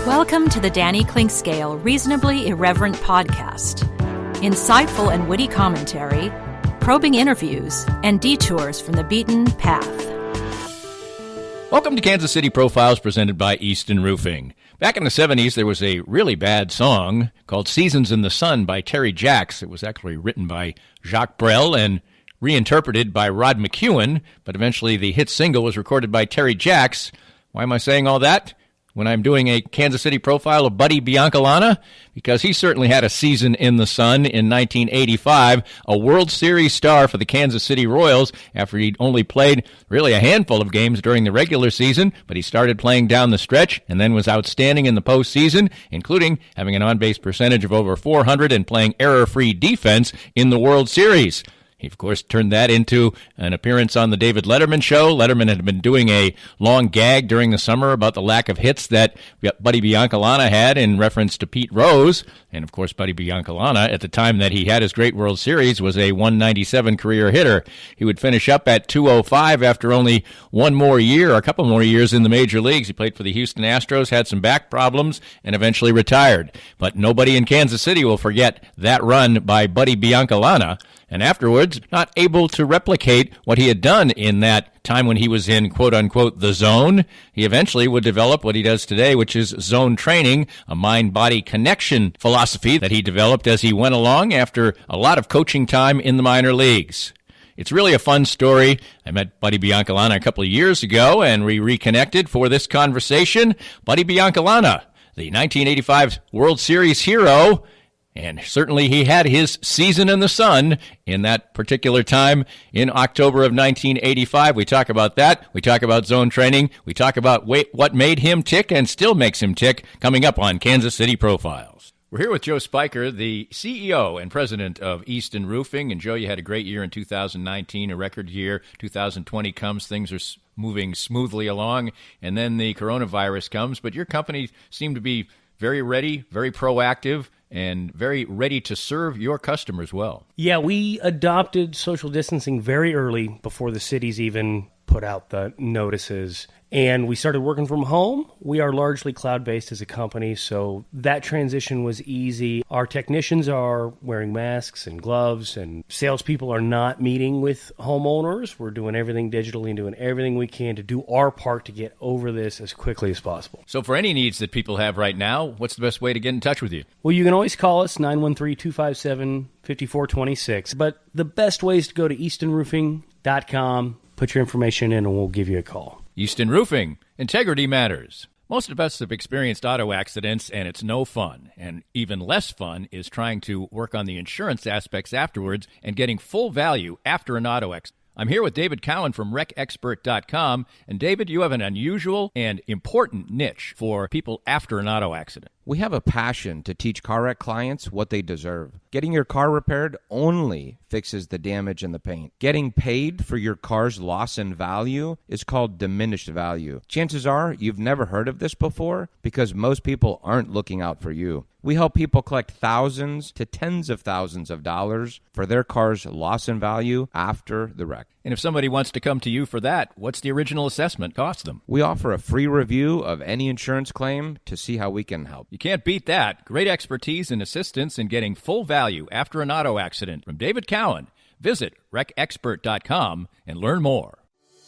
Welcome to the Danny Clinkscale Reasonably Irreverent podcast. Insightful and witty commentary, probing interviews, and detours from the beaten path. Welcome to Kansas City Profiles presented by Easton Roofing. Back in the 70s, there was a really bad song called Seasons in the Sun by Terry Jacks. It was actually written by Jacques Brel and reinterpreted by Rod McEwen, but eventually the hit single was recorded by Terry Jacks. Why am I saying all that when I'm doing a Kansas City profile of Buddy Biancalana? Because he certainly had a season in the sun in 1985, a World Series star for the Kansas City Royals after he'd only played really a handful of games during the regular season, but he started playing down the stretch and then was outstanding in the postseason, including having an on-base percentage of over 400 and playing error-free defense in the World Series. He, of course, turned that into an appearance on the David Letterman show. Letterman had been doing a long gag during the summer about the lack of hits that Buddy Biancalana had in reference to Pete Rose. And, of course, Buddy Biancalana, at the time that he had his great World Series, was a 197 career hitter. He would finish up at 205 after only a couple more years in the major leagues. He played for the Houston Astros, had some back problems, and eventually retired. But nobody in Kansas City will forget that run by Buddy Biancalana. And afterwards, not able to replicate what he had done in that time when he was in, quote-unquote, the zone. He eventually would develop what he does today, which is zone training, a mind-body connection philosophy that he developed as he went along after a lot of coaching time in the minor leagues. It's really a fun story. I met Buddy Biancalana a couple of years ago, and we reconnected for this conversation. Buddy Biancalana, the 1985 World Series hero. And certainly he had his season in the sun in that particular time in October of 1985. We talk about that. We talk about zone training. We talk about what made him tick and still makes him tick coming up on Kansas City Profiles. We're here with Joe Spiker, the CEO and president of Easton Roofing. And Joe, you had a great year in 2019, a record year. 2020 comes, things are moving smoothly along, and then the coronavirus comes. But your company seemed to be very ready, very proactive, and very ready to serve your customers well. Yeah, we adopted social distancing very early before the cities even put out the notices. And we started working from home. We are largely cloud-based as a company, so that transition was easy. Our technicians are wearing masks and gloves, and salespeople are not meeting with homeowners. We're doing everything digitally and doing everything we can to do our part to get over this as quickly as possible. So for any needs that people have right now, what's the best way to get in touch with you? Well, you can always call us, 913-257-5426. But the best way is to go to eastonroofing.com, put your information in, and we'll give you a call. Easton Roofing. Integrity matters. Most of us have experienced auto accidents, and it's no fun. And even less fun is trying to work on the insurance aspects afterwards and getting full value after an auto accident. I'm here with David Cowan from wreckexpert.com. And David, you have an unusual and important niche for people after an auto accident. We have a passion to teach car wreck clients what they deserve. Getting your car repaired only fixes the damage and the paint. Getting paid for your car's loss in value is called diminished value. Chances are you've never heard of this before because most people aren't looking out for you. We help people collect thousands to tens of thousands of dollars for their car's loss in value after the wreck. And if somebody wants to come to you for that, what's the original assessment cost them? We offer a free review of any insurance claim to see how we can help. You can't beat that. Great expertise and assistance in getting full value after an auto accident. From David Cowan, visit wreckexpert.com and learn more.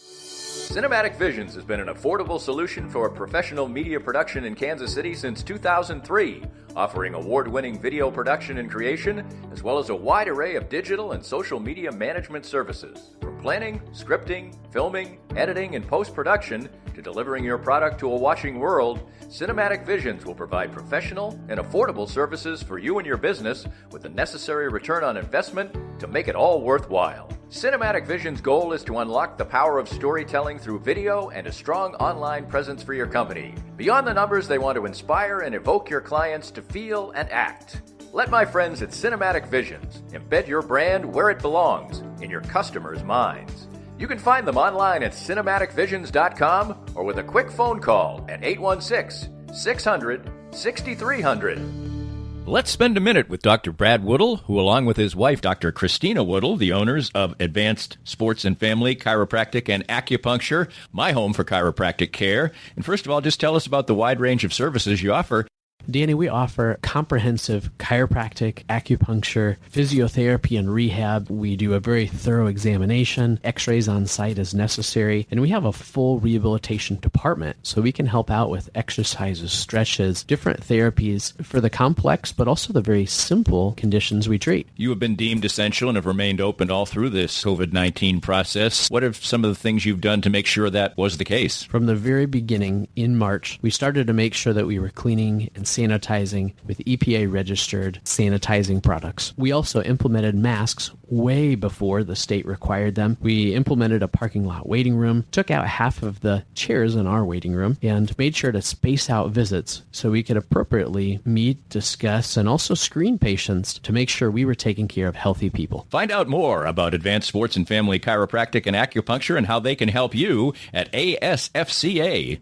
Cinematic Visions has been an affordable solution for professional media production in Kansas City since 2003, offering award-winning video production and creation, as well as a wide array of digital and social media management services. From planning, scripting, filming, editing, and post-production, to delivering your product to a watching world, Cinematic Visions will provide professional and affordable services for you and your business with the necessary return on investment to make it all worthwhile. Cinematic Vision's goal is to unlock the power of storytelling through video and a strong online presence for your company. Beyond the numbers, they want to inspire and evoke your clients to feel and act. Let my friends at Cinematic Visions embed your brand where it belongs, in your customers' minds. You can find them online at cinematicvisions.com or with a quick phone call at 816-600-6300. Let's spend a minute with Dr. Brad Woodle, who, along with his wife, Dr. Christina Woodle, the owners of Advanced Sports and Family Chiropractic and Acupuncture, my home for chiropractic care. And first of all, just tell us about the wide range of services you offer. Danny, we offer comprehensive chiropractic, acupuncture, physiotherapy, and rehab. We do a very thorough examination, x-rays on site as necessary, and we have a full rehabilitation department, so we can help out with exercises, stretches, different therapies for the complex, but also the very simple conditions we treat. You have been deemed essential and have remained open all through this COVID-19 process. What are some of the things you've done to make sure that was the case? From the very beginning, in March, we started to make sure that we were cleaning and sanitizing with EPA-registered sanitizing products. We also implemented masks way before the state required them. We implemented a parking lot waiting room, took out half of the chairs in our waiting room, and made sure to space out visits so we could appropriately meet, discuss, and also screen patients to make sure we were taking care of healthy people. Find out more about Advanced Sports and Family Chiropractic and Acupuncture and how they can help you at asfca.com.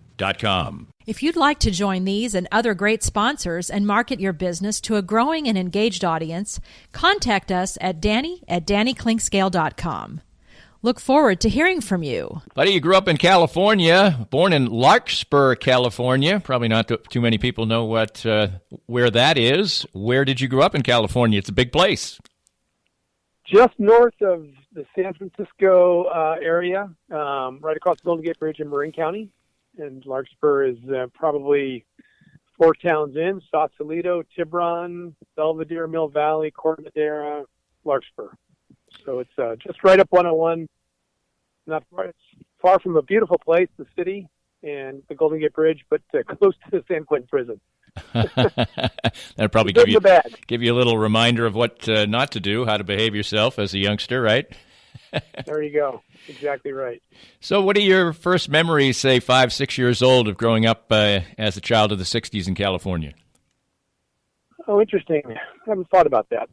If you'd like to join these and other great sponsors and market your business to a growing and engaged audience, contact us at danny@dannyclinkscale.com. Look forward to hearing from you. Buddy, you grew up in California, born in Larkspur, California. Probably not too many people know where that is. Where did you grow up in California? It's a big place. Just north of the San Francisco area, right across the Golden Gate Bridge in Marin County. And Larkspur is probably 4 towns in: Sausalito, Tiburon, Belvedere, Mill Valley, Corte Madera, Larkspur. So it's just right up 101. Not far, it's far from a beautiful place, the city, and the Golden Gate Bridge, but close to the San Quentin prison. That'll probably give you a little reminder of what not to do, how to behave yourself as a youngster, right? There you go. Exactly right. So what are your first memories, say 5, 6 years old, of growing up as a child of the 60s in California? Oh, interesting. I haven't thought about that.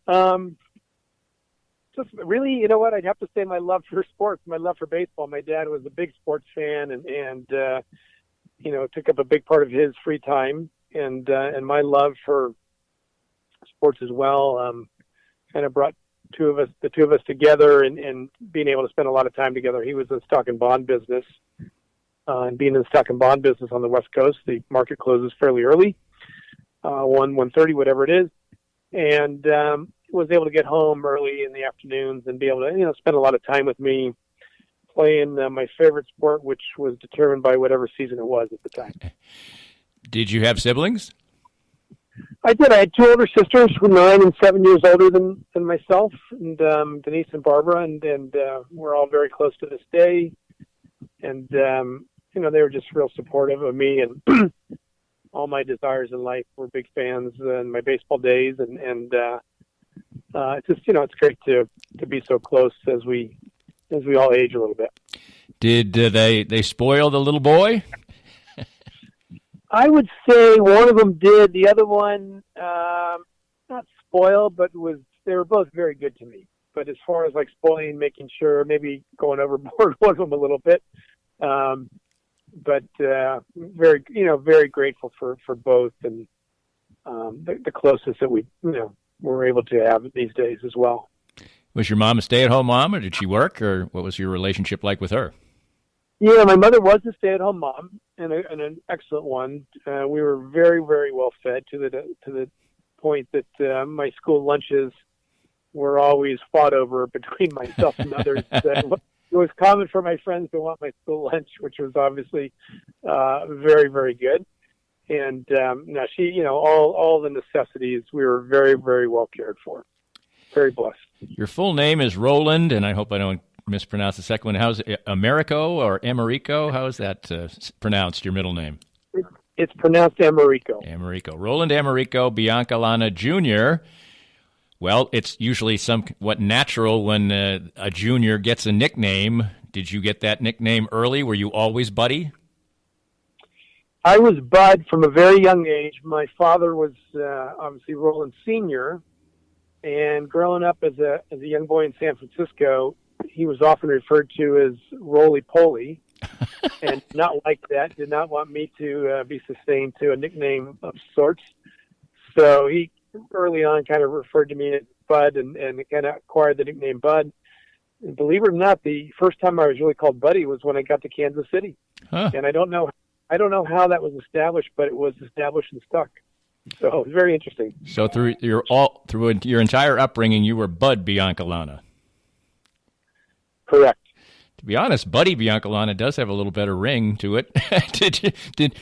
Just really, you know what? I'd have to say my love for sports, my love for baseball. My dad was a big sports fan and took up a big part of his free time. And my love for sports as well kind of brought the two of us together and being able to spend a lot of time together. He was in the stock and bond business, and being in the stock and bond business on the West Coast, the market closes fairly early, 1:30, whatever it is, and was able to get home early in the afternoons and be able to spend a lot of time with me playing my favorite sport, which was determined by whatever season it was at the time. Did you have siblings? I did. I had 2 older sisters who were 9 and 7 years older than myself, and Denise and Barbara, and we're all very close to this day. And they were just real supportive of me and all my desires in life. We're big fans in my baseball days, and it's just it's great to be so close as we all age a little bit. Did they spoil the little boy? I would say one of them did. The other one, not spoil, but they were both very good to me. But as far as like spoiling, making sure, maybe going overboard one of them a little bit. But very grateful for both, and the closest that we we're able to have these days as well. Was your mom a stay-at-home mom, or did she work, or what was your relationship like with her? Yeah, my mother was a stay-at-home mom and an excellent one. We were very, very well fed to the point that my school lunches were always fought over between myself and others. It was common for my friends to want my school lunch, which was obviously very, very good. And now she, all the necessities, we were very, very well cared for. Very blessed. Your full name is Roland, and I hope I don't mispronounce the second one. How's it, Americo or Americo? How is that pronounced, your middle name? It's pronounced Americo. Americo. Roland Americo Biancalana Jr. Well, it's usually somewhat natural when a junior gets a nickname. Did you get that nickname early? Were you always Buddy? I was Bud from a very young age. My father was obviously Roland Sr., and growing up as a young boy in San Francisco, he was often referred to as Roly-Poly, and not like that, did not want me to be sustained to a nickname of sorts. So he early on kind of referred to me as Bud and kind of acquired the nickname Bud. And believe it or not, the first time I was really called Buddy was when I got to Kansas City. Huh. And I don't know how that was established, but it was established and stuck. So it was very interesting. So through your entire upbringing, you were Bud Biancalana. Correct. To be honest, Buddy Biancalana does have a little better ring to it.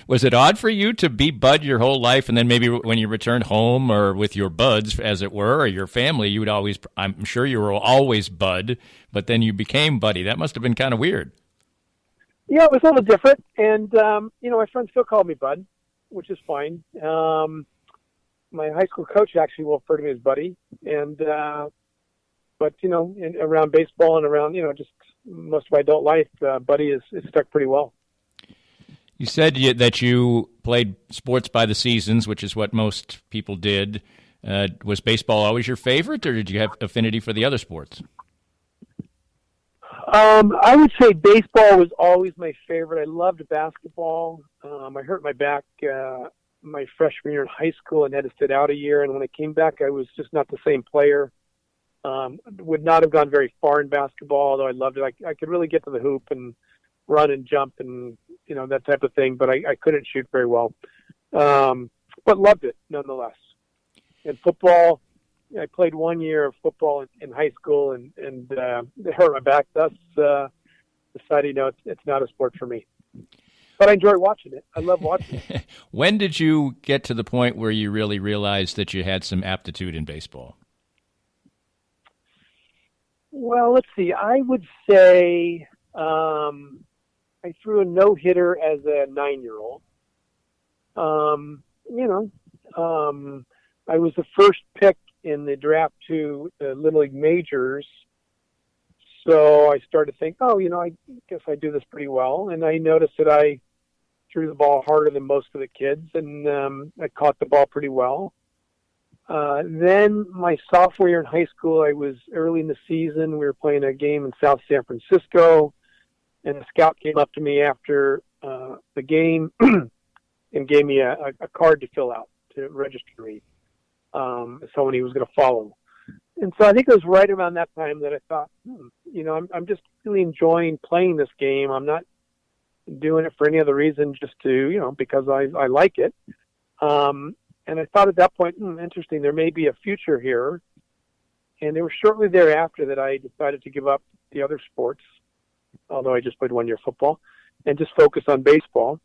Was it odd for you to be Bud your whole life, and then maybe when you returned home or with your buds, as it were, or your family, you would always, I'm sure you were always Bud, but then you became Buddy. That must have been kind of weird. Yeah, it was a little different. And, my friends still call me Bud, which is fine. My high school coach actually will refer to me as Buddy. And, but, around baseball and around, just most of my adult life, Buddy is stuck pretty well. You said that you played sports by the seasons, which is what most people did. Was baseball always your favorite, or did you have affinity for the other sports? I would say baseball was always my favorite. I loved basketball. I hurt my back my freshman year in high school and had to sit out a year. And when I came back, I was just not the same player. Would not have gone very far in basketball, although I loved it. I could really get to the hoop and run and jump and, that type of thing, but I couldn't shoot very well. But loved it nonetheless. And football, I played 1 year of football in high school and it hurt my back. Thus, decided, it's not a sport for me. But I enjoy watching it. I love watching it. When did you get to the point where you really realized that you had some aptitude in baseball? Well, let's see. I would say I threw a no-hitter as a 9-year-old. I was the first pick in the draft to Little League majors. So I started to think, I guess I do this pretty well. And I noticed that I threw the ball harder than most of the kids, and I caught the ball pretty well. Then my sophomore year in high school, I was early in the season. We were playing a game in South San Francisco, and a scout came up to me after the game and gave me a card to fill out to register me as someone he was going to follow. And so I think it was right around that time that I thought, I'm just really enjoying playing this game. I'm not doing it for any other reason, just to, because I like it. And I thought at that point, interesting, there may be a future here. And it was shortly thereafter that I decided to give up the other sports, although I just played 1 year football, and just focus on baseball.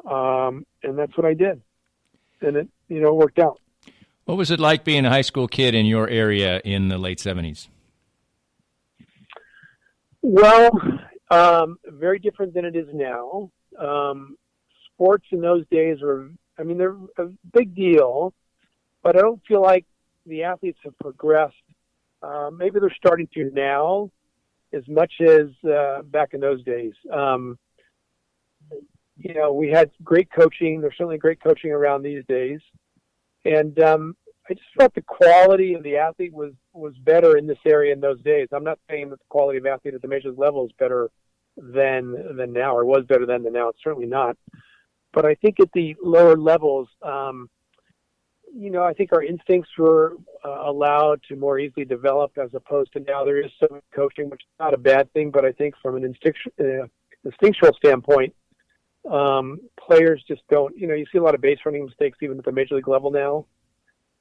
And that's what I did. And it, worked out. What was it like being a high school kid in your area in the late 70s? Well, very different than it is now. Sports in those days they're a big deal, but I don't feel like the athletes have progressed. Maybe they're starting to now as much as back in those days. We had great coaching. There's certainly great coaching around these days. And I just felt the quality of the athlete was better in this area in those days. I'm not saying that the quality of athlete at the major league level is better than now, or was better than now. It's certainly not. But I think at the lower levels, I think our instincts were allowed to more easily develop as opposed to now. There is some coaching, which is not a bad thing, but I think from an instinctual standpoint, players just don't, you see a lot of base running mistakes even at the major league level now.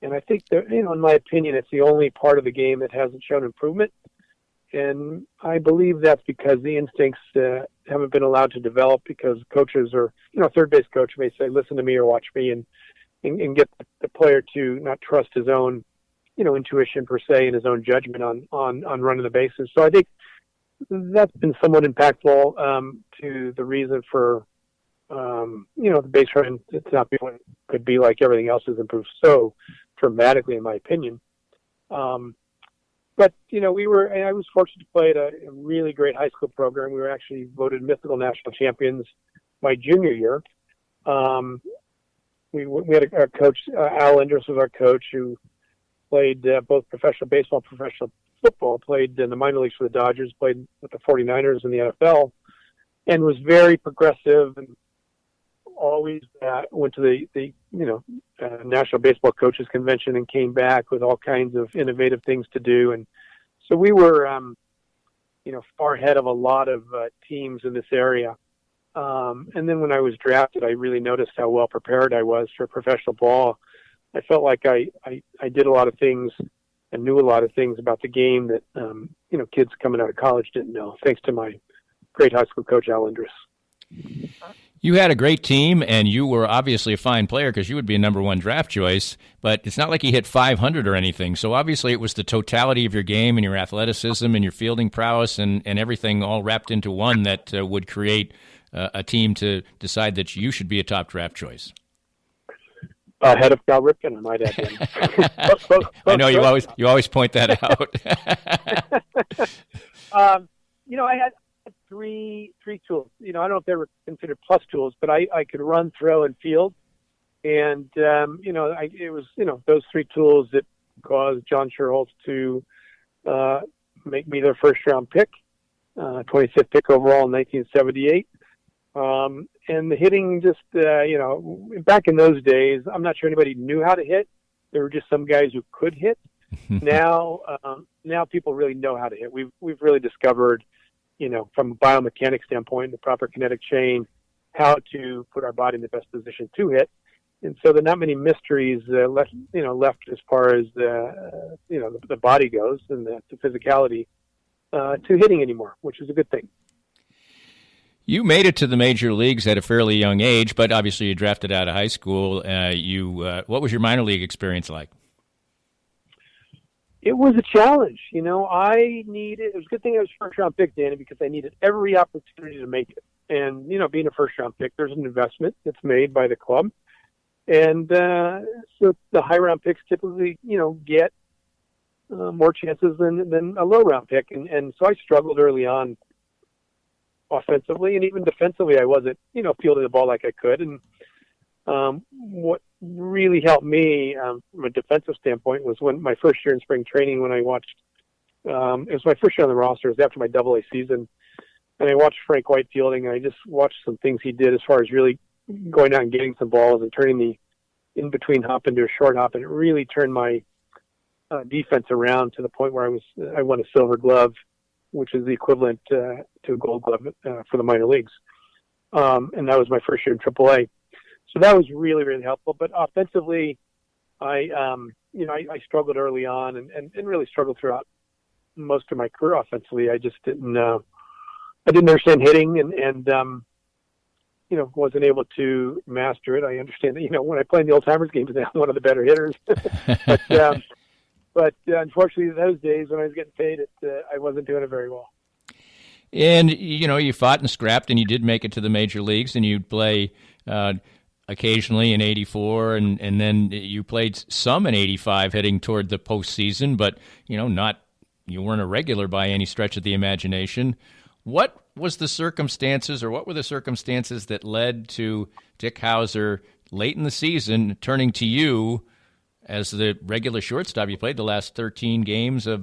And I think that, in my opinion, it's the only part of the game that hasn't shown improvement. And I believe that's because the instincts haven't been allowed to develop because coaches or, third base coach may say, listen to me or watch me and get the player to not trust his own, intuition per se and his own judgment on running the bases. So I think that's been somewhat impactful to the reason for, the base running. It's not what it could be like everything else has improved so dramatically, in my opinion. But, I was fortunate to play at a really great high school program. We were actually voted mythical national champions my junior year. We had a coach, Al Enders was our coach, who played both professional baseball and professional football, played in the minor leagues for the Dodgers, played with the 49ers in the NFL, and was very progressive and always went to the National Baseball Coaches Convention and came back with all kinds of innovative things to do. And so we were, far ahead of a lot of teams in this area. And then when I was drafted, I really noticed how well prepared I was for professional ball. I felt like I did a lot of things and knew a lot of things about the game that, kids coming out of college didn't know, thanks to my great high school coach, Al Indris. You had a great team, and you were obviously a fine player because you would be a number one draft choice, but it's not like you hit 500 or anything. So obviously it was the totality of your game and your athleticism and your fielding prowess and everything all wrapped into one that would create a team to decide that you should be a top draft choice. Ahead of Cal Ripken, I might add. I know you always point that out. I had three tools. I don't know if they were considered plus tools, but I could run, throw, and field. And, it was, those three tools that caused John Sherholtz to make me their first-round pick, 25th pick overall in 1978. And the hitting just, back in those days, I'm not sure anybody knew how to hit. There were just some guys who could hit. Now people really know how to hit. We've really discovered, from a biomechanics standpoint, the proper kinetic chain, how to put our body in the best position to hit. And so there are not many mysteries left as far as the body goes and the physicality to hitting anymore, which is a good thing. You made it to the major leagues at a fairly young age, but obviously you drafted out of high school. What was your minor league experience like? It was a challenge. It was a good thing I was first round pick, Danny, because I needed every opportunity to make it. And, being a first round pick, there's an investment that's made by the club. And so the high round picks typically, get more chances than a low round pick. And so I struggled early on offensively, and even defensively, I wasn't, fielding the ball like I could. And what really helped me from a defensive standpoint was when my first year in spring training, when I watched, it was my first year on the roster. It was after my AA season, and I watched Frank White fielding, and I just watched some things he did as far as really going out and getting some balls and turning the in-between hop into a short hop, and it really turned my defense around to the point where I won a Silver Glove, which is the equivalent to a Gold Glove for the minor leagues. And that was my first year in AAA. So that was really, really helpful. But offensively, I struggled early on and really struggled throughout most of my career offensively. I just didn't understand hitting and wasn't able to master it. I understand that, when I play in the old timers games, I'm one of the better hitters. But unfortunately, those days when I was getting paid, I wasn't doing it very well. And, you fought and scrapped, and you did make it to the major leagues, and you'd play occasionally in 84, and then you played some in 85 heading toward the postseason, but, you weren't a regular by any stretch of the imagination. What were the circumstances that led to Dick Hauser late in the season turning to you as the regular shortstop? You played the last 13 games or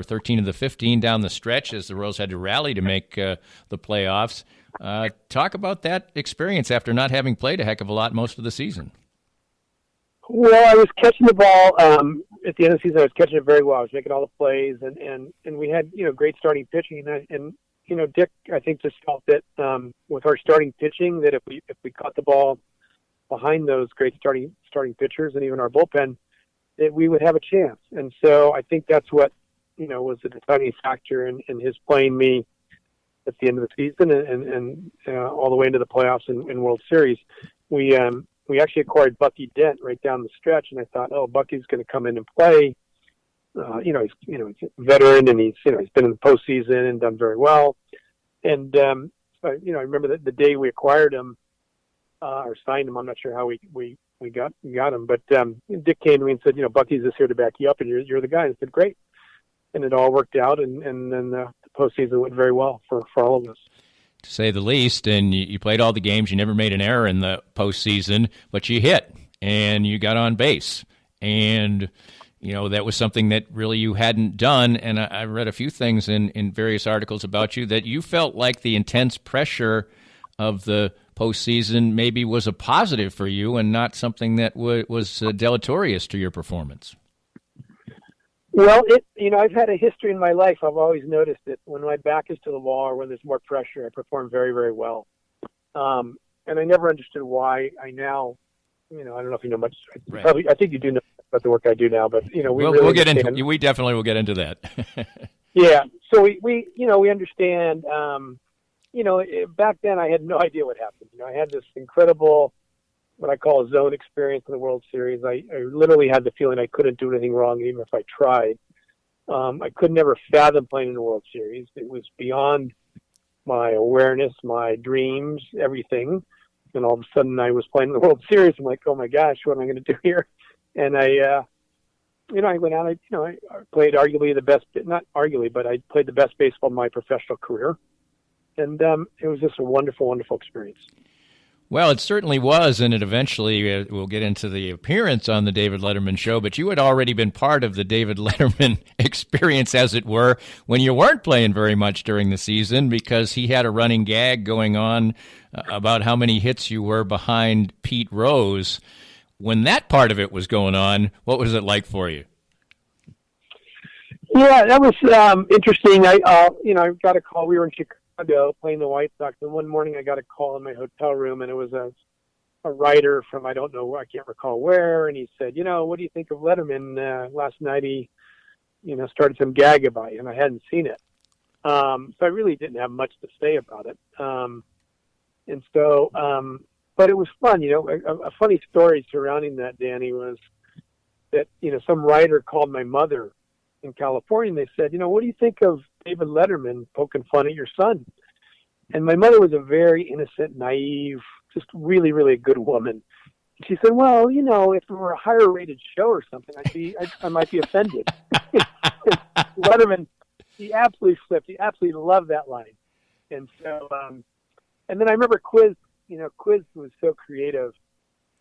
13 of the 15 down the stretch as the Royals had to rally to make the playoffs. Talk about that experience after not having played a heck of a lot most of the season. Well, I was catching the ball at the end of the season. I was catching it very well. I was making all the plays, and we had great starting pitching. And Dick, I think, just felt that with our starting pitching, that if we caught the ball behind those great starting pitchers and even our bullpen, that we would have a chance. And so I think that's what was the deciding factor in his playing me at the end of the season and all the way into the playoffs and World Series. We actually acquired Bucky Dent right down the stretch, and I thought, Bucky's going to come in and play. He's a veteran, and he's been in the postseason and done very well. And I remember the day we acquired him or signed him. I'm not sure how we got him, but Dick came to me and said, Bucky's just here to back you up, and you're the guy. And I said, great. And it all worked out, and then the postseason went very well for all of us. To say the least, and you played all the games. You never made an error in the postseason, but you hit, and you got on base. And, that was something that really you hadn't done. And I read a few things in various articles about you that you felt like the intense pressure of the postseason maybe was a positive for you and not something that was deleterious to your performance. Well, I've had a history in my life. I've always noticed that when my back is to the wall or when there's more pressure, I perform very, very well. And I never understood why. I now, I don't know if you know much. Right. Probably, I think you do know about the work I do now, but we'll get into. We definitely will get into that. Yeah. So we understand. Back then I had no idea what happened. I had this incredible, what I call a zone experience in the World Series. I literally had the feeling I couldn't do anything wrong, even if I tried. I could never fathom playing in the World Series. It was beyond my awareness, my dreams, everything. And all of a sudden I was playing in the World Series. I'm like, oh my gosh, what am I going to do here? And I went out, I played arguably the best, not arguably, but I played the best baseball of my professional career. And it was just a wonderful, wonderful experience. Well, it certainly was, and it eventually, we'll get into the appearance on the David Letterman show, but you had already been part of the David Letterman experience, as it were, when you weren't playing very much during the season, because he had a running gag going on about how many hits you were behind Pete Rose. When that part of it was going on, what was it like for you? Yeah, that was interesting. I got a call. We were in Chicago playing the White Sox, and one morning I got a call in my hotel room, and it was a writer from, I don't know, I can't recall where, and he said, what do you think of Letterman? Last night he, started some gag about you, and I hadn't seen it. So I really didn't have much to say about it. But it was fun. A funny story surrounding that, Danny, was that, some writer called my mother in California, and they said, what do you think of David Letterman poking fun at your son? And my mother was a very innocent, naive, just really, really good woman. She said, well, if it were a higher rated show or something, I might be offended. Letterman, he absolutely flipped. He absolutely loved that line. And so, and then I remember Quiz was so creative.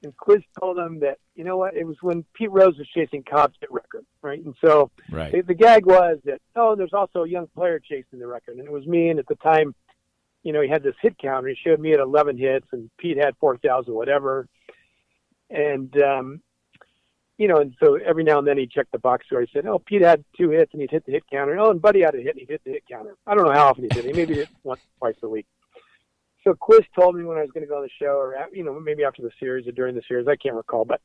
And Quiz told him that, it was when Pete Rose was chasing Cobb's hit record, right? And so the gag was that, there's also a young player chasing the record. And it was me, and at the time, he had this hit counter. He showed me at 11 hits, and Pete had 4,000, whatever. And, and so every now and then he'd check the box score. He said, Pete had 2 hits, and he'd hit the hit counter. And Buddy had a hit, and he'd hit the hit counter. I don't know how often he did it. He maybe did it once, twice a week. So Quiz told me when I was going to go on the show, or maybe after the series or during the series, I can't recall, but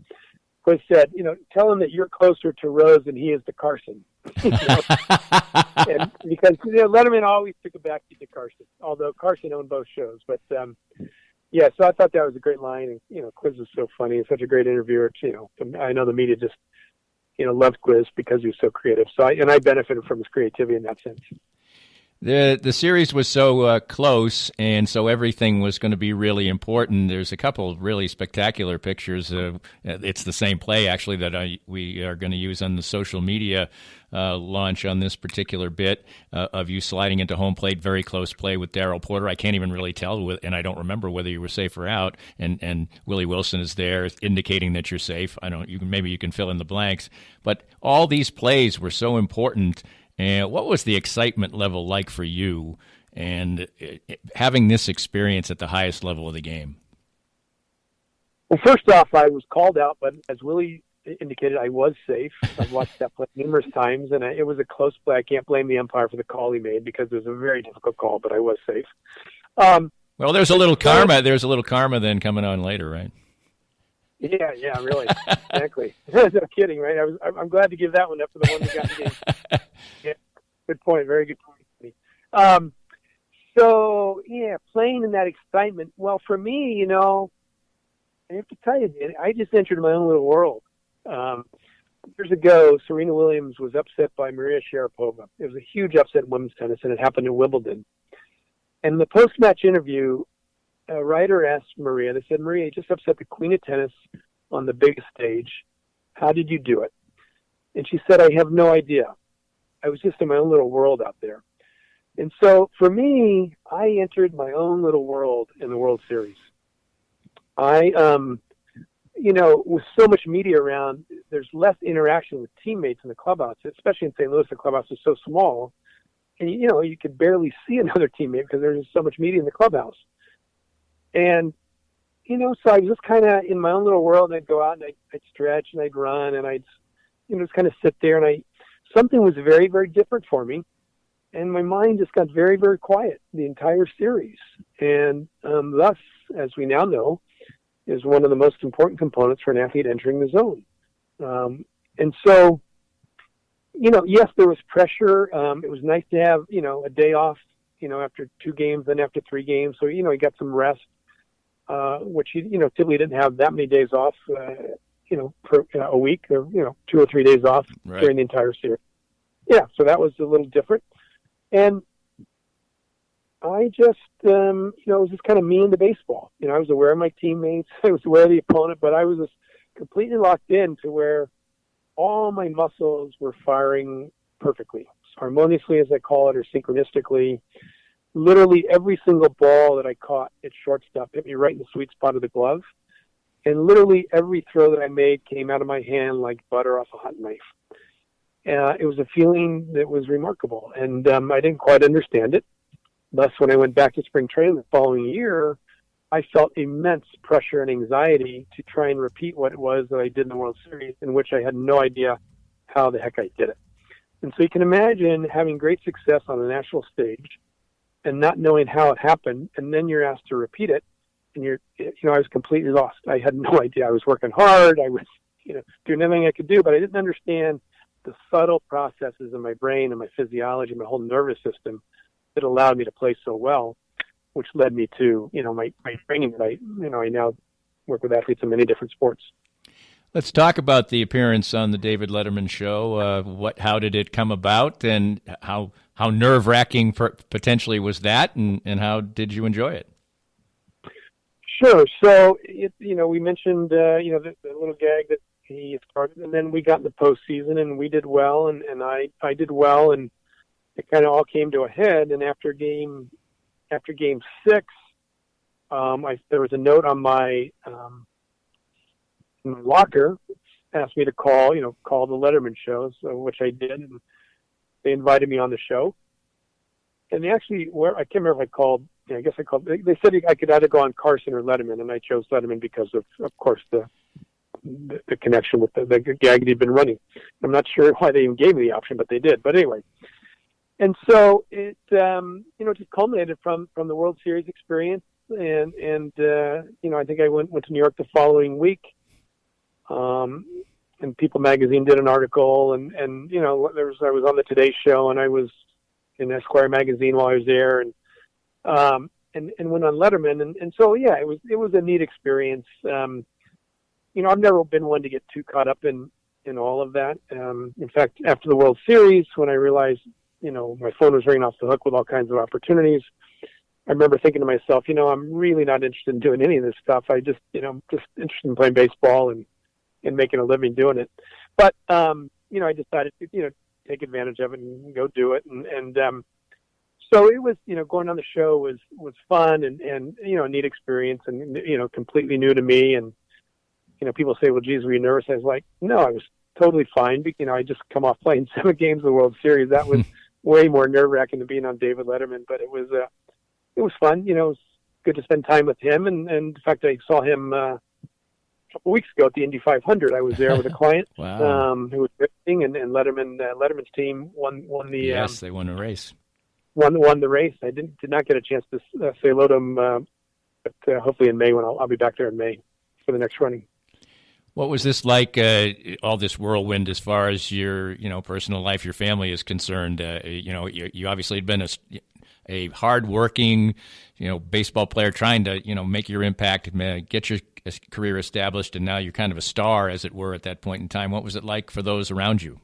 Quiz said, tell him that you're closer to Rose than he is to Carson. And because Letterman always took a backseat to Carson, although Carson owned both shows. But so I thought that was a great line, and Quiz was so funny and such a great interviewer. I know the media just loved Quiz because he was so creative. So I benefited from his creativity in that sense. The series was so close, and so everything was going to be really important. There's a couple of really spectacular pictures. It's the same play, actually, that we are going to use on the social media launch on this particular bit of you sliding into home plate, very close play with Darryl Porter. I can't even really tell, and I don't remember whether you were safe or out. And Willie Wilson is there, indicating that you're safe. Maybe you can fill in the blanks. But all these plays were so important. And what was the excitement level like for you and having this experience at the highest level of the game? Well, first off, I was called out, but as Willie indicated, I was safe. I've watched that play numerous times, and it was a close play. I can't blame the umpire for the call he made because it was a very difficult call, but I was safe. Well, there's a little karma. There's a little karma then coming on later, right? Yeah, really, exactly. No kidding, right? I'm glad to give that one up for the one that got the game. Yeah, good point. Very good point. So yeah, playing in that excitement. Well, for me, I have to tell you, Danny, I just entered my own little world. Years ago, Serena Williams was upset by Maria Sharapova. It was a huge upset in women's tennis, and it happened in Wimbledon. And in the post-match interview, a writer asked Maria, they said, Maria, you just upset the queen of tennis on the biggest stage. How did you do it? And she said, I have no idea. I was just in my own little world out there. And so for me, I entered my own little world in the World Series. With so much media around, there's less interaction with teammates in the clubhouse, especially in St. Louis. The clubhouse is so small. And, you could barely see another teammate because there's so much media in the clubhouse. And, so I was just kind of in my own little world, and I'd go out and I'd stretch and I'd run and I'd, just kind of sit there, and something was very, very different for me. And my mind just got very, very quiet the entire series. And thus, as we now know, is one of the most important components for an athlete entering the zone. And so, yes, there was pressure. It was nice to have, a day off, after 2 games, then after 3 games. So, you got some rest, which, typically didn't have that many days off, per a week, or, 2 or 3 days off during the entire series. Yeah, so that was a little different. And I just, was just kind of me into baseball. I was aware of my teammates. I was aware of the opponent, but I was just completely locked in to where all my muscles were firing perfectly, harmoniously, as I call it, or synchronistically. Literally every single ball that I caught at shortstop hit me right in the sweet spot of the glove. And literally every throw that I made came out of my hand like butter off a hot knife. It was a feeling that was remarkable, and I didn't quite understand it. Thus, when I went back to spring training the following year, I felt immense pressure and anxiety to try and repeat what it was that I did in the World Series, in which I had no idea how the heck I did it. And so you can imagine having great success on the national stage and not knowing how it happened, and then you're asked to repeat it, and I was completely lost. I had no idea. I was working hard. I was, doing everything I could do, but I didn't understand the subtle processes in my brain and my physiology, my whole nervous system that allowed me to play so well, which led me to, my training that I now work with athletes in many different sports. Let's talk about the appearance on the David Letterman show. How did it come about, and how nerve-wracking potentially was that, and how did you enjoy it? Sure. So, we mentioned, the little gag that he started, and then we got in the postseason, and we did well, and I did well, and it kind of all came to a head. And after game 6, there was a note on my locker, asked me to call the Letterman show, which I did, and they invited me on the show. And they actually, I can't remember if I called. I guess I called. They said I could either go on Carson or Letterman, and I chose Letterman because of course, the connection with the gag that he'd been running. I'm not sure why they even gave me the option, but they did. But anyway, and so it just culminated from the World Series experience, and I think I went to New York the following week, and People Magazine did an article, and I was on the Today Show, and I was in Esquire magazine while I was there, and went on Letterman, and so yeah, it was a neat experience. I've never been one to get too caught up in all of that. In fact, after the World Series, when I realized, my phone was ringing off the hook with all kinds of opportunities, I remember thinking to myself, I'm really not interested in doing any of this stuff. I just interested in playing baseball and making a living doing it. But, I decided to, take advantage of it and go do it. And so it was, going on the show was fun and a neat experience and, completely new to me. And, people say, well, geez, were you nervous? I was like, no, I was totally fine. I just come off playing 7 games of the World Series. That was way more nerve-wracking than being on David Letterman, but it was fun. It was good to spend time with him. And in fact, I saw him a couple weeks ago at the Indy 500. I was there with a client Wow. who was racing, and Letterman's team won the yes, they won a race. Won the race. I did not get a chance to say hello to him, but hopefully in May when I'll be back there in May for the next running. What was this like, all this whirlwind as far as your, personal life, your family is concerned? You obviously had been a hard-working, baseball player trying to, make your impact, get your career established, and now you're kind of a star, as it were, at that point in time. What was it like for those around you?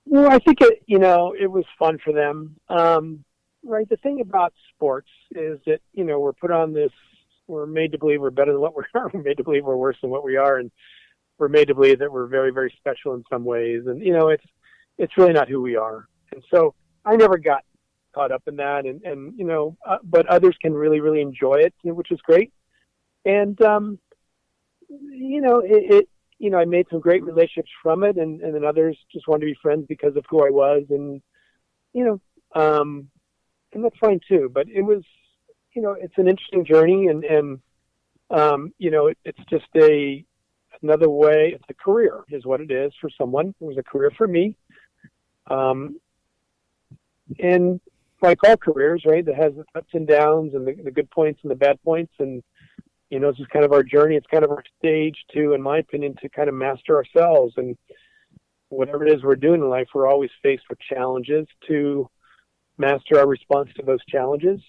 Well, I think it was fun for them. Right. The thing about sports is that, we're put on this, we're made to believe we're better than what we are. We're made to believe we're worse than what we are. And we're made to believe that we're very, very special in some ways. And, it's really not who we are. And so I never got caught up in that. But others can really, really enjoy it, which is great. And, I made some great relationships from it. And then others just wanted to be friends because of who I was. And, and that's fine too. But it was, it's an interesting journey, and it's just another way. It's a career, is what it is for someone. It was a career for me, and like all careers, right, that has its ups and downs and the good points and the bad points, and it's just kind of our journey. It's kind of our stage to, in my opinion, to kind of master ourselves. And whatever it is we're doing in life, we're always faced with challenges to master our response to those challenges.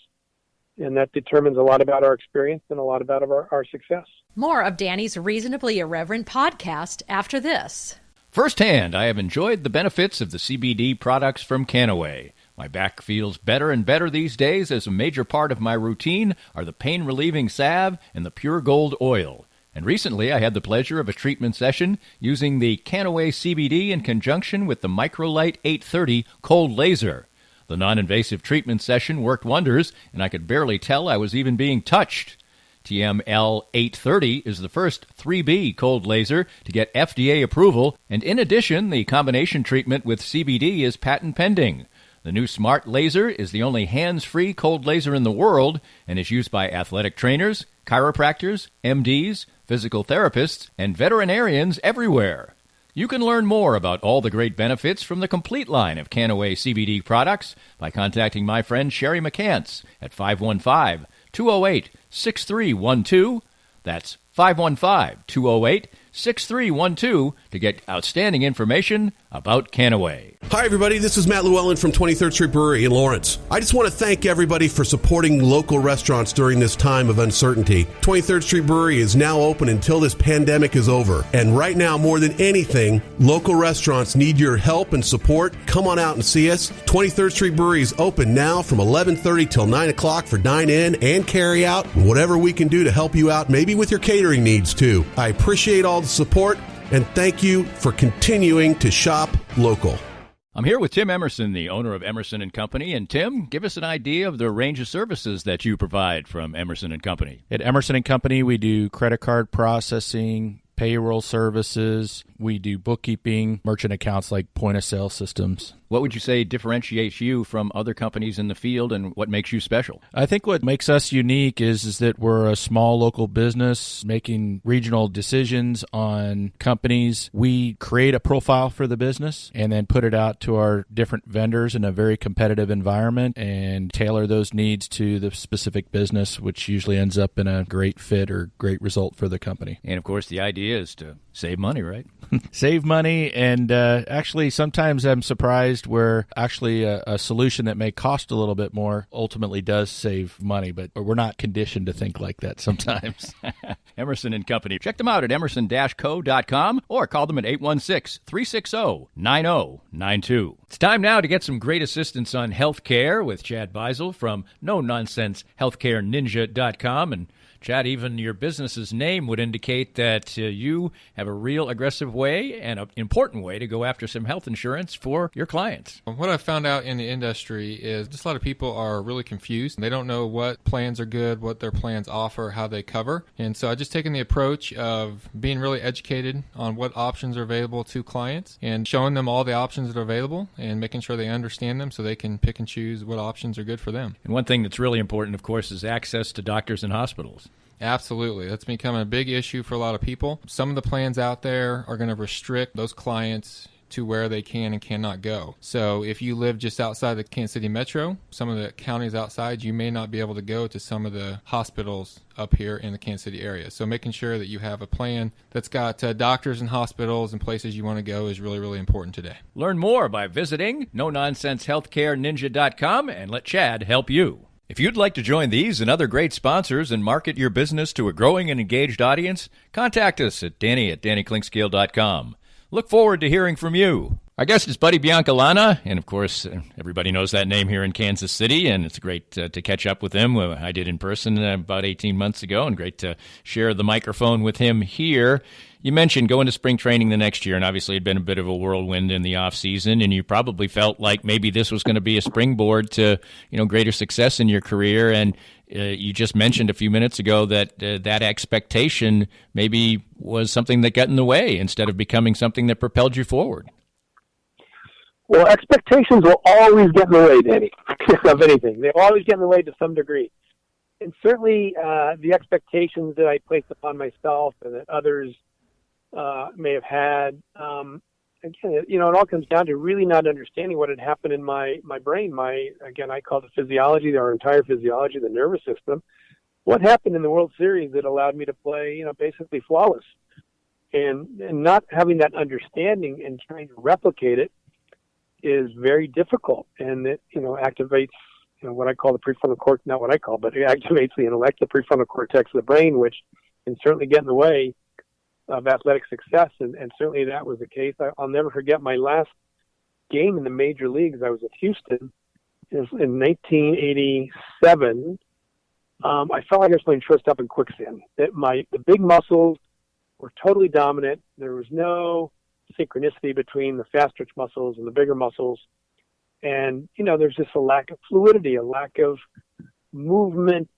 And that determines a lot about our experience and a lot about our success. More of Danny's Reasonably Irreverent podcast after this. Firsthand, I have enjoyed the benefits of the CBD products from Canaway. My back feels better and better these days, as a major part of my routine are the pain-relieving salve and the pure gold oil. And recently I had the pleasure of a treatment session using the Canaway CBD in conjunction with the Microlight 830 cold laser. The non-invasive treatment session worked wonders, and I could barely tell I was even being touched. TML 830 is the first 3B cold laser to get FDA approval, and in addition, the combination treatment with CBD is patent pending. The new Smart Laser is the only hands-free cold laser in the world and is used by athletic trainers, chiropractors, MDs, physical therapists, and veterinarians everywhere. You can learn more about all the great benefits from the complete line of Canaway CBD products by contacting my friend Sherry McCants at 515-208-6312. That's 515-208-6312 to get outstanding information about Canaway. Hi, everybody. This is Matt Llewellyn from 23rd Street Brewery in Lawrence. I just want to thank everybody for supporting local restaurants during this time of uncertainty. 23rd Street Brewery is now open until this pandemic is over. And right now, more than anything, local restaurants need your help and support. Come on out and see us. 23rd Street Brewery is open now from 11:30 till 9 o'clock for dine-in and carry-out. Whatever we can do to help you out, maybe with your catering needs, too. I appreciate all the support, and thank you for continuing to shop local. I'm here with Tim Emerson, the owner of Emerson & Company. And Tim, give us an idea of the range of services that you provide from Emerson & Company. At Emerson & Company, we do credit card processing, payroll services. We do bookkeeping, merchant accounts like point-of-sale systems. What would you say differentiates you from other companies in the field, and what makes you special? I think what makes us unique is that we're a small local business making regional decisions on companies. We create a profile for the business and then put it out to our different vendors in a very competitive environment and tailor those needs to the specific business, which usually ends up in a great fit or great result for the company. And, of course, the idea is to save money, right? Save money, and actually sometimes I'm surprised where actually a solution that may cost a little bit more ultimately does save money, but we're not conditioned to think like that sometimes. Emerson & Company. Check them out at emerson-co.com or call them at 816-360-9092. It's time now to get some great assistance on healthcare with Chad Beisel from no-nonsense-healthcareninja.com. And Chad, even your business's name would indicate that you have a real aggressive way and an important way to go after some health insurance for your clients. What I've found out in the industry is just a lot of people are really confused. They don't know what plans are good, what their plans offer, how they cover. And so I've just taken the approach of being really educated on what options are available to clients and showing them all the options that are available and making sure they understand them so they can pick and choose what options are good for them. And one thing that's really important, of course, is access to doctors and hospitals. Absolutely. That's become a big issue for a lot of people. Some of the plans out there are going to restrict those clients to where they can and cannot go. So if you live just outside the Kansas City metro, some of the counties outside, you may not be able to go to some of the hospitals up here in the Kansas City area. So making sure that you have a plan that's got doctors and hospitals and places you want to go is really, really important today. Learn more by visiting no-nonsense-healthcareninja.com and let Chad help you. If you'd like to join these and other great sponsors and market your business to a growing and engaged audience, contact us at danny@dannyclinkscale.com. Look forward to hearing from you. Our guest is Buddy Biancalana, and of course, everybody knows that name here in Kansas City, and it's great to catch up with him. I did in person about 18 months ago, and great to share the microphone with him here. You mentioned going to spring training the next year, and obviously it had been a bit of a whirlwind in the off season, and you probably felt like maybe this was going to be a springboard to, greater success in your career. And you just mentioned a few minutes ago that that expectation maybe was something that got in the way instead of becoming something that propelled you forward. Well, expectations will always get in the way, Danny, of anything. They always get in the way to some degree. and certainly the expectations that I placed upon myself and that others may have had. Again, it all comes down to really not understanding what had happened in my brain. I call it physiology, our entire physiology, the nervous system. What happened in the World Series that allowed me to play, basically flawless, and not having that understanding and trying to replicate it is very difficult, and it activates what I call the prefrontal cortex. Not what I call, but it activates the intellect, the prefrontal cortex of the brain, which can certainly get in the way of athletic success, and certainly that was the case. I'll never forget my last game in the major leagues. I was at Houston. It was in 1987. I felt like I was playing shortstop in quicksand. The big muscles were totally dominant. There was no synchronicity between the fast twitch muscles and the bigger muscles. And, there's just a lack of fluidity, a lack of movement,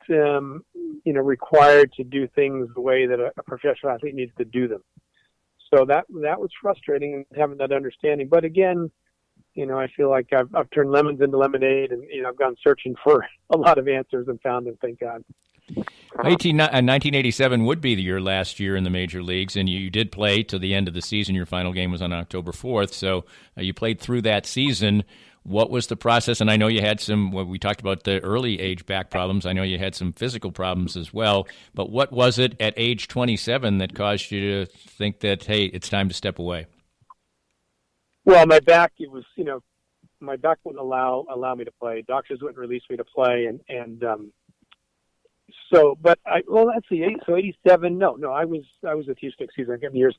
required to do things the way that a professional athlete needs to do them. So that was frustrating, and having that understanding. But again, I feel like I've turned lemons into lemonade, and I've gone searching for a lot of answers and found them. Thank God. 1987 would be your last year in the major leagues, and you did play to the end of the season. Your final game was on October 4th, so you played through that season. What was the process? And I know you had we talked about the early age back problems. I know you had some physical problems as well. But what was it at age 27 that caused you to think that, hey, it's time to step away? Well, my back, my back wouldn't allow me to play. Doctors wouldn't release me to play. Let's see. So 87, no, I was with Houston. Excuse me, I'm getting the years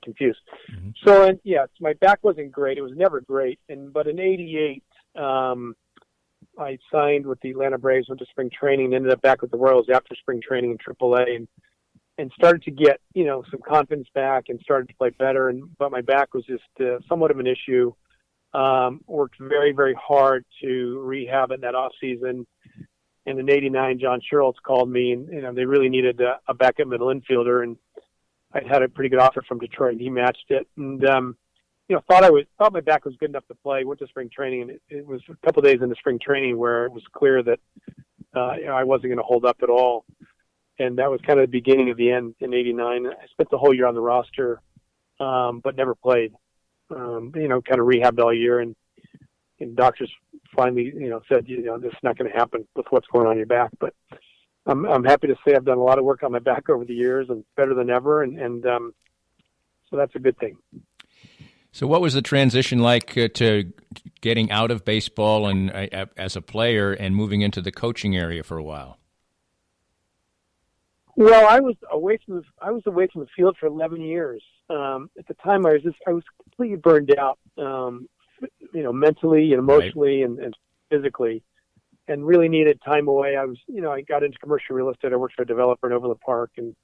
confused. Mm-hmm. So, my back wasn't great. It was never great. But in 88, I signed with the Atlanta Braves, went to spring training, and ended up back with the Royals after spring training in AAA, and started to get, some confidence back and started to play better. But my back was just somewhat of an issue. Worked very, very hard to rehab in that off season. And in 89, John Sherrills called me, and they really needed a backup middle infielder, and I'd had a pretty good offer from Detroit, and he matched it. And thought my back was good enough to play. Went to spring training, and it was a couple of days into spring training where it was clear that I wasn't going to hold up at all. And that was kind of the beginning of the end in 89. I spent the whole year on the roster, but never played. Kind of rehabbed all year, and doctors finally, said, this is not going to happen with what's going on in your back. But I'm happy to say I've done a lot of work on my back over the years, and better than ever, and so that's a good thing. So what was the transition like to getting out of baseball and as a player and moving into the coaching area for a while? Well, I was away from the field for 11 years. At the time, I was completely burned out. Mentally and emotionally, right, and physically, and really needed time away. I got into commercial real estate. I worked for a developer in Overland Park, and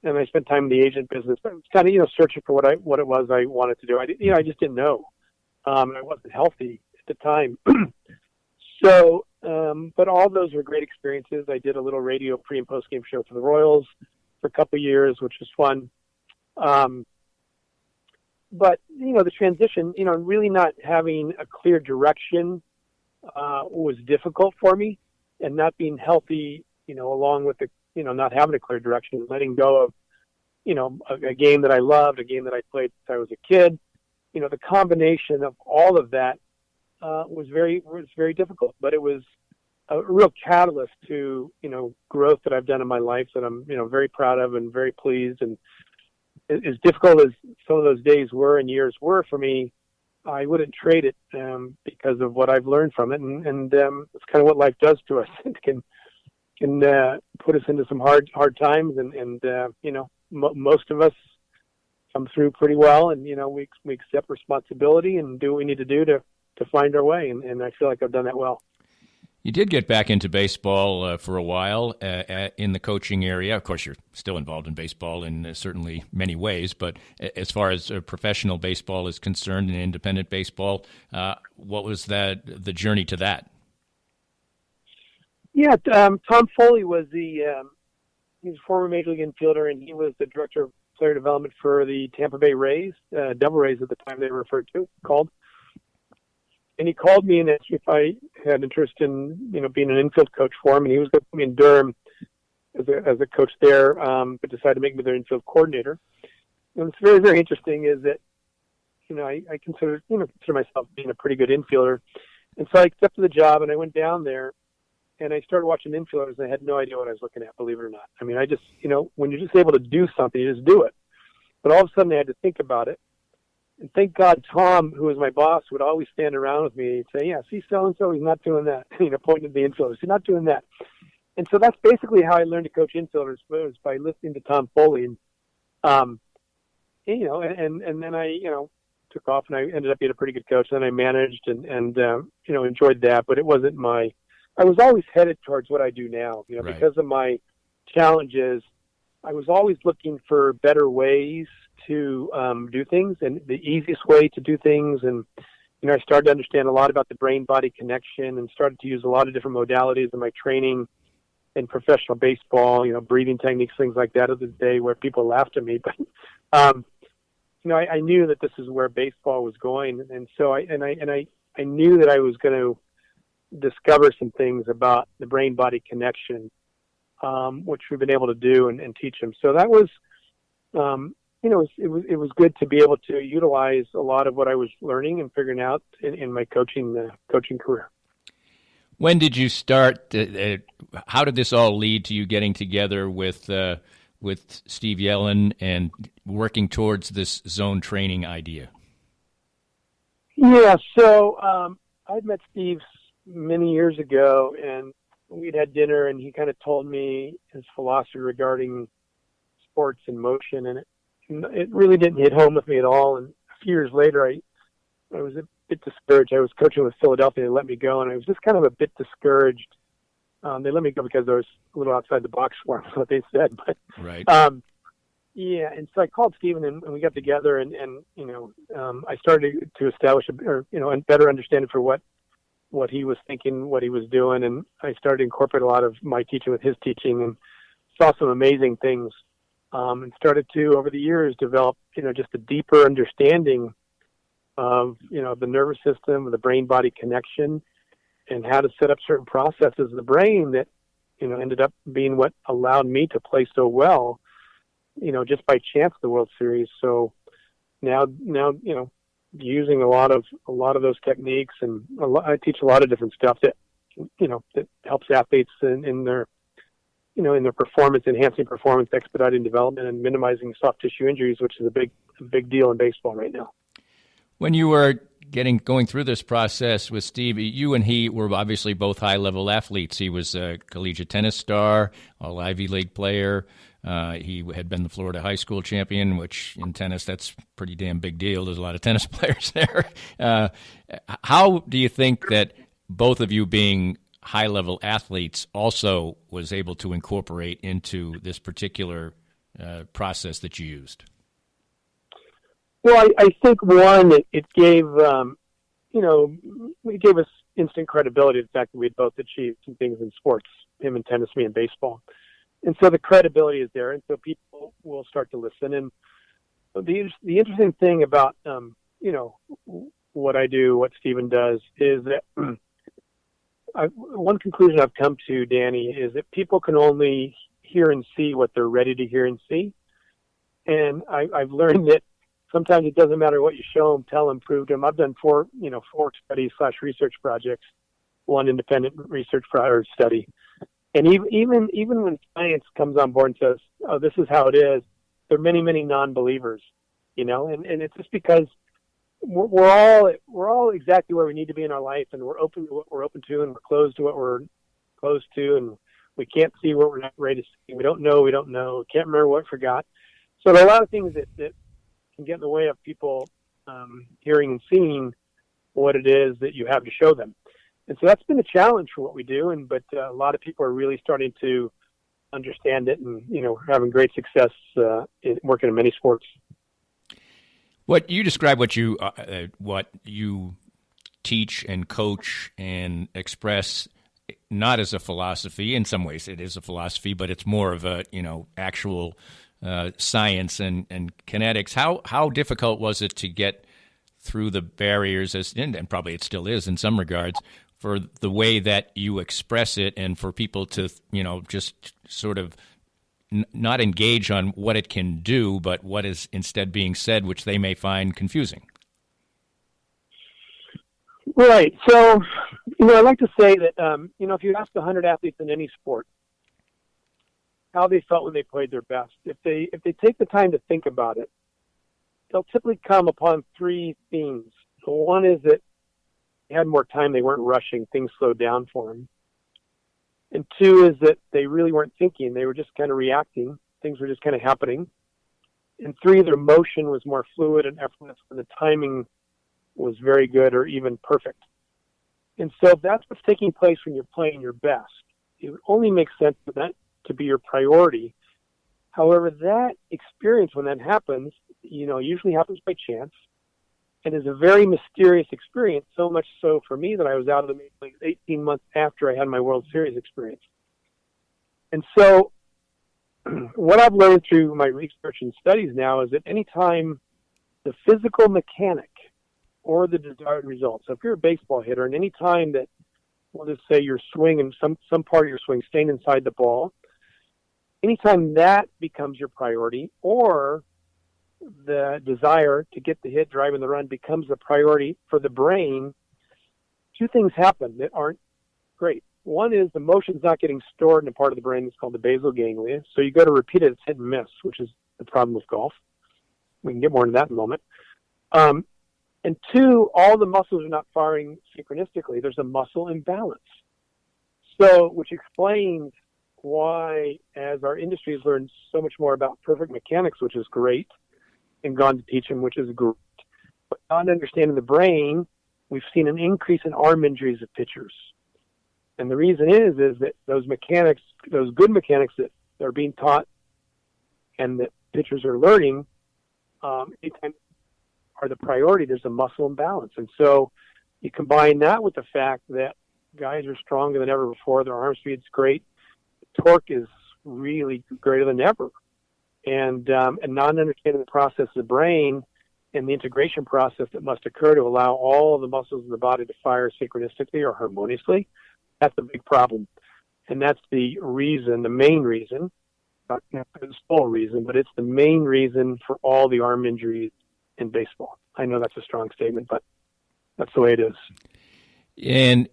I spent time in the agent business. I was kind of, searching for what it was I wanted to do. I just didn't know, and I wasn't healthy at the time. So, but all those were great experiences. I did a little radio pre and post game show for the Royals for a couple of years, which was fun. But, the transition, really not having a clear direction was difficult for me, and not being healthy, along with the, not having a clear direction, letting go of, a game that I loved, a game that I played since I was a kid. The combination of all of that was very difficult, but it was a real catalyst to, growth that I've done in my life that I'm, very proud of and very pleased. And as difficult as some of those days were and years were for me, I wouldn't trade it because of what I've learned from it. And it's kind of what life does to us. It can put us into some hard times. And most of us come through pretty well. And, we accept responsibility and do what we need to do to find our way. And I feel like I've done that well. You did get back into baseball for a while in the coaching area. Of course, you're still involved in baseball in certainly many ways, but as far as professional baseball is concerned and independent baseball, what was the journey to that? Yeah, Tom Foley was he was a former Major League infielder, and he was the director of player development for the Tampa Bay Rays, Devil Rays at the time they were called. And he called me and asked me if I had interest in, being an infield coach for him, and he was going to put me in Durham as a coach there, but decided to make me their infield coordinator. And what's very, very interesting is that, I consider myself being a pretty good infielder. And so I accepted the job, and I went down there, and I started watching infielders, and I had no idea what I was looking at, believe it or not. I mean, I just, when you're just able to do something, you just do it. But all of a sudden, I had to think about it. And thank God Tom, who was my boss, would always stand around with me and say, yeah, see so-and-so, he's not doing that. Pointing at the infielders, he's not doing that. And so that's basically how I learned to coach infielders, was by listening to Tom Foley. And then I, took off, and I ended up being a pretty good coach. Then I managed and enjoyed that, but it wasn't I was always headed towards what I do now, Right. because of my challenges. I was always looking for better ways to do things, and the easiest way to do things. And, I started to understand a lot about the brain-body connection, and started to use a lot of different modalities in my training in professional baseball, breathing techniques, things like that of the day, where people laughed at me. But, I knew that this is where baseball was going. And so I knew that I was going to discover some things about the brain-body connection, which we've been able to do and teach them. So that was, it was good to be able to utilize a lot of what I was learning and figuring out in my coaching career. When did you start? How did this all lead to you getting together with Steve Yellen and working towards this zone training idea? Yeah, so I'd met Steve many years ago, and we'd had dinner, and he kind of told me his philosophy regarding sports and motion, and it really didn't hit home with me at all. And a few years later, I was a bit discouraged. I was coaching with Philadelphia. They let me go, and I was just kind of a bit discouraged. They let me go because I was a little outside the box for them, what they said. But right. Yeah, and so I called Steven, and we got together, and I started to establish a better understanding for what he was thinking, what he was doing, and I started to incorporate a lot of my teaching with his teaching, and saw some amazing things, and started to, over the years, develop just a deeper understanding of the nervous system, of the brain-body connection, and how to set up certain processes of the brain that ended up being what allowed me to play so well, just by chance, the World Series. So now using a lot of those techniques, and I teach a lot of different stuff that that helps athletes in their performance, enhancing performance, expediting development, and minimizing soft tissue injuries, which is a big deal in baseball right now. When you were going through this process with Steve, you and he were obviously both high-level athletes. He was a collegiate tennis star, all Ivy League player. He had been the Florida high school champion, which in tennis, that's a pretty damn big deal. There's a lot of tennis players there. How do you think that both of you being high-level athletes also was able to incorporate into this particular process that you used? Well, I think one, it gave it gave us instant credibility, the fact that we had both achieved some things in sports, him in tennis, me in baseball. And so the credibility is there, and so people will start to listen. And the interesting thing about what I do, what Stephen does, is that one conclusion I've come to, Danny, is that people can only hear and see what they're ready to hear and see. And I've learned that sometimes it doesn't matter what you show them, tell them, prove to them. I've done four studies / research projects, one independent research study. And even when science comes on board and says, "Oh, this is how it is," there are many, many non-believers, and it's just because we're all exactly where we need to be in our life, and we're open to what we're open to, and we're closed to what we're closed to, and we can't see what we're not ready to see. We don't know. We can't remember what we forgot. So there are a lot of things that can get in the way of people hearing and seeing what it is that you have to show them. And so that's been a challenge for what we do. But a lot of people are really starting to understand it, and having great success in working in many sports. What you describe, what you teach and coach and express, not as a philosophy. In some ways, it is a philosophy, but it's more of a actual science and kinetics. How difficult was it to get through the barriers, and probably it still is in some regards, for the way that you express it, and for people to, just sort of not engage on what it can do, but what is instead being said, which they may find confusing. Right. So, I like to say that, if you ask 100 athletes in any sport how they felt when they played their best, if they take the time to think about it, they'll typically come upon three themes. So one is that they had more time, they weren't rushing, things slowed down for them. And two is that they really weren't thinking, they were just kind of reacting, things were just kind of happening. And three, their motion was more fluid and effortless, and the timing was very good or even perfect. And so if that's what's taking place when you're playing your best, it would only make sense for that to be your priority. However, that experience, when that happens, usually happens by chance, and is a very mysterious experience, so much so for me that I was out of the Major Leagues 18 months after I had my World Series experience. And so what I've learned through my research and studies now is that anytime the physical mechanic or the desired result, so if you're a baseball hitter, and any time that, we'll just say your swing and some part of your swing staying inside the ball, anytime that becomes your priority, or the desire to get the hit, driving the run becomes the priority for the brain, two things happen that aren't great. One is the motion's not getting stored in a part of the brain that's called the basal ganglia. So you go to repeat it, it's hit and miss, which is the problem with golf. We can get more into that in a moment. And two, all the muscles are not firing synchronistically. There's a muscle imbalance. So, which explains why, as our industry has learned so much more about perfect mechanics, which is great, and gone to teach them, which is great, but not understanding the brain, we've seen an increase in arm injuries of pitchers. And the reason is that those mechanics, those good mechanics that are being taught and that pitchers are learning, anytime are the priority, there's a muscle imbalance. And so you combine that with the fact that guys are stronger than ever before, their arm speed's great, torque is really greater than ever. And not understanding the process of the brain and the integration process that must occur to allow all the muscles in the body to fire synchronistically or harmoniously, that's a big problem. And that's the reason, the main reason, not the sole reason, but it's the main reason for all the arm injuries in baseball. I know that's a strong statement, but that's the way it is. And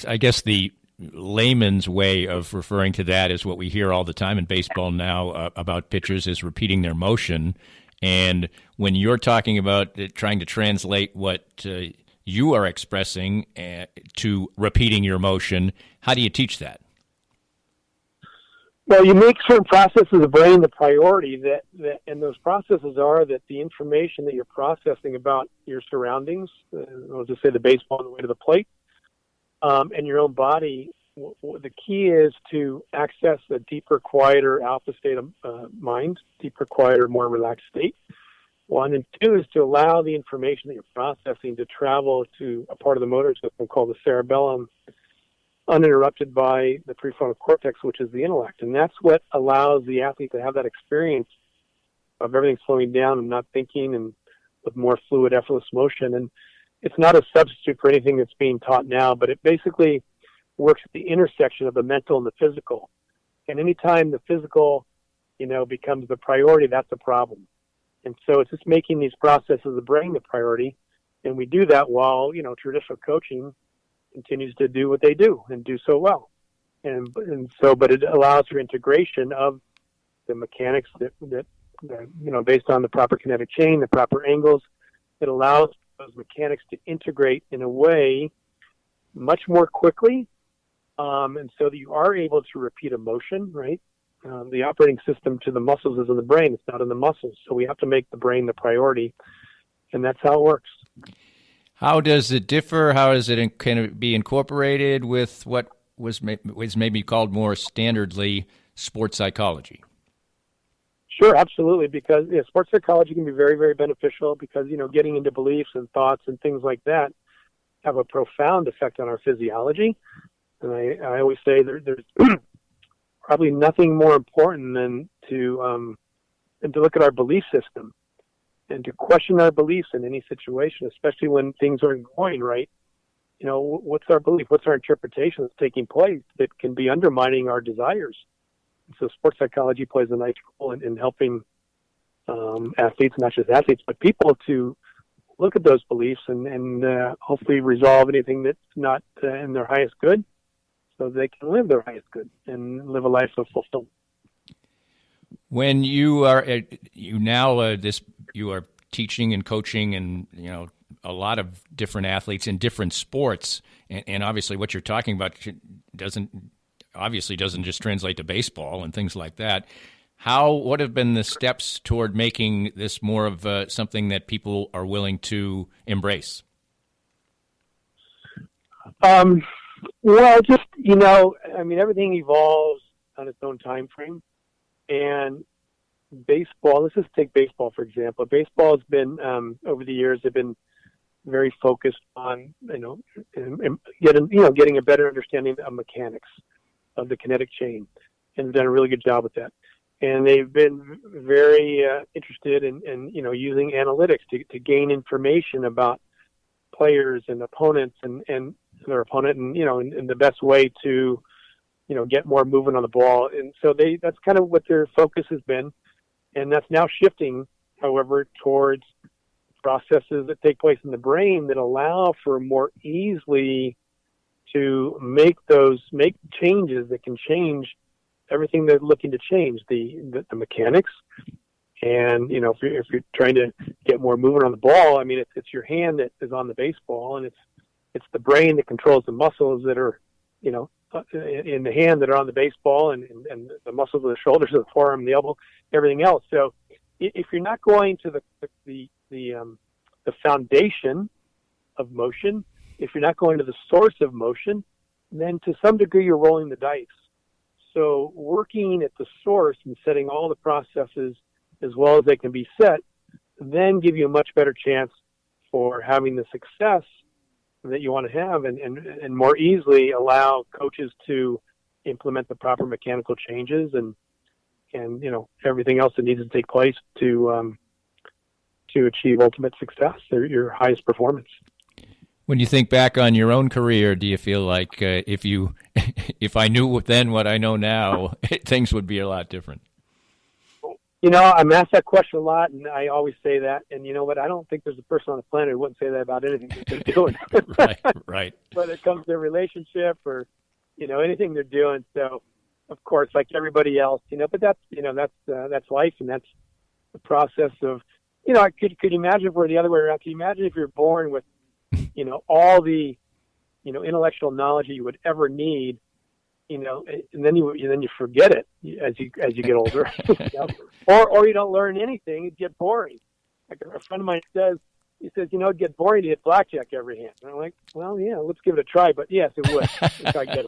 I guess the layman's way of referring to that is what we hear all the time in baseball now about pitchers is repeating their motion. And when you're talking about trying to translate what you are expressing to repeating your motion, how do you teach that? Well, you make certain processes of the brain the priority, and those processes are that the information that you're processing about your surroundings, I'll just say the baseball on the way to the plate, and your own body, the key is to access a deeper, quieter alpha state of mind, deeper, quieter, more relaxed state. One, and two is to allow the information that you're processing to travel to a part of the motor system called the cerebellum, uninterrupted by the prefrontal cortex, which is the intellect. And that's what allows the athlete to have that experience of everything slowing down and not thinking, and with more fluid, effortless motion. And it's not a substitute for anything that's being taught now, but it basically works at the intersection of the mental and the physical. And anytime the physical, becomes the priority, that's a problem. And so it's just making these processes of the brain the priority. And we do that while, traditional coaching continues to do what they do and do so well. But it allows for integration of the mechanics that based on the proper kinetic chain, the proper angles, it allows those mechanics to integrate in a way much more quickly. And so that you are able to repeat a motion, right? The operating system to the muscles is in the brain. It's not in the muscles. So we have to make the brain the priority. And that's how it works. How does it differ? How is it can it be incorporated with what was maybe called more standardly sports psychology? Sure, absolutely. Because sports psychology can be very, very beneficial because, getting into beliefs and thoughts and things like that have a profound effect on our physiology. And I always say there's probably nothing more important than to look at our belief system and to question our beliefs in any situation, especially when things aren't going right. what's our belief? What's our interpretation that's taking place that can be undermining our desires? So sports psychology plays a nice role in helping athletes, not just athletes, but people to look at those beliefs and hopefully resolve anything that's not in their highest good, so they can live their highest good and live a life of fulfillment. When you are you are teaching and coaching and a lot of different athletes in different sports, and obviously what you're talking about doesn't just translate to baseball and things like that. What have been the steps toward making this more of something that people are willing to embrace? Well, just, everything evolves on its own time frame. And baseball, let's just take baseball, for example. Baseball has been, over the years, they've been very focused on, getting a better understanding of mechanics, of the kinetic chain, and done a really good job with that. And they've been very interested in using analytics to gain information about players and opponents and their opponent, and the best way to get more movement on the ball. And so that's kind of what their focus has been, and that's now shifting, however, towards processes that take place in the brain that allow for more easily to make changes that can change everything they're looking to change, the mechanics. And, if you're trying to get more movement on the ball, it's your hand that is on the baseball, and it's the brain that controls the muscles that are, in the hand that are on the baseball, and the muscles of the shoulders, of the forearm, the elbow, everything else. So if you're not going to the foundation of motion, if you're not going to the source of motion, then to some degree you're rolling the dice. So working at the source and setting all the processes as well as they can be set, then give you a much better chance for having the success that you want to have, and more easily allow coaches to implement the proper mechanical changes and everything else that needs to take place to achieve ultimate success, or your highest performance. When you think back on your own career, do you feel like if I knew then what I know now, things would be a lot different? I'm asked that question a lot, and I always say that. And you know what? I don't think there's a person on the planet who wouldn't say that about anything that they're doing. Right. Whether it comes to their relationship or, anything they're doing. So, of course, like everybody else, but that's life, and that's the process of, could you imagine if we're the other way around? Can you imagine if you're born with, all the, intellectual knowledge that you would ever need, and then you forget it as you get older, or you don't learn anything, it get boring. Like a friend of mine says, it'd get boring to hit blackjack every hand. And I'm like, well, yeah, let's give it a try. But yes, it would. If I get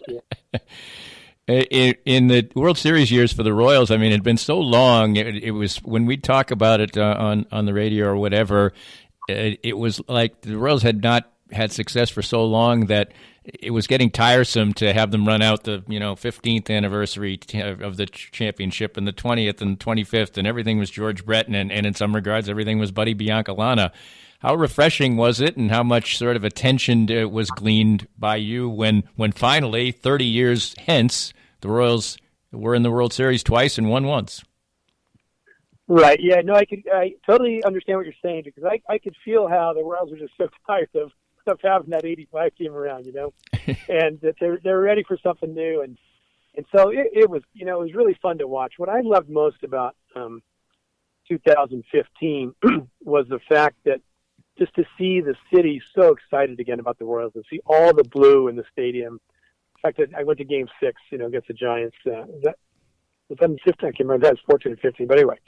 it. In the World Series years for the Royals, it had been so long. It was when we talk about it on the radio or whatever. It was like the Royals had not had success for so long that it was getting tiresome to have them run out the 15th anniversary of the championship and the 20th and 25th, and everything was George Breton, and in some regards everything was Buddy Biancalana. How refreshing was it, and how much sort of attention was gleaned by you when finally, 30 years hence, the Royals were in the World Series twice and won once? Right. Yeah. No, I totally understand what you're saying, because I could feel how the Royals were just so tired of having that 85 team around, and that they're ready for something new. And so it was, it was really fun to watch. What I loved most about 2015 was the fact that just to see the city so excited again about the Royals, and see all the blue in the stadium. In fact, I went to Game 6, against the Giants. Was that in 15? I can't remember. That was 14 or 15. But anyway,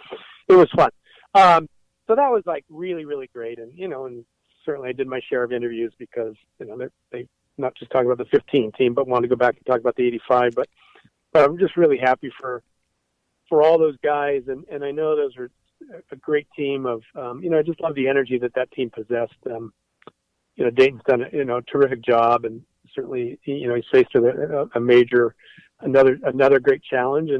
it was fun. So that was like really, really great. And, and certainly I did my share of interviews because, they not just talking about the 15 team, but wanted to go back and talk about the 85. But I'm just really happy for all those guys. And I know those are a great team of, I just love the energy that team possessed. Dayton's done a terrific job, and certainly, he's faced with another great challenge.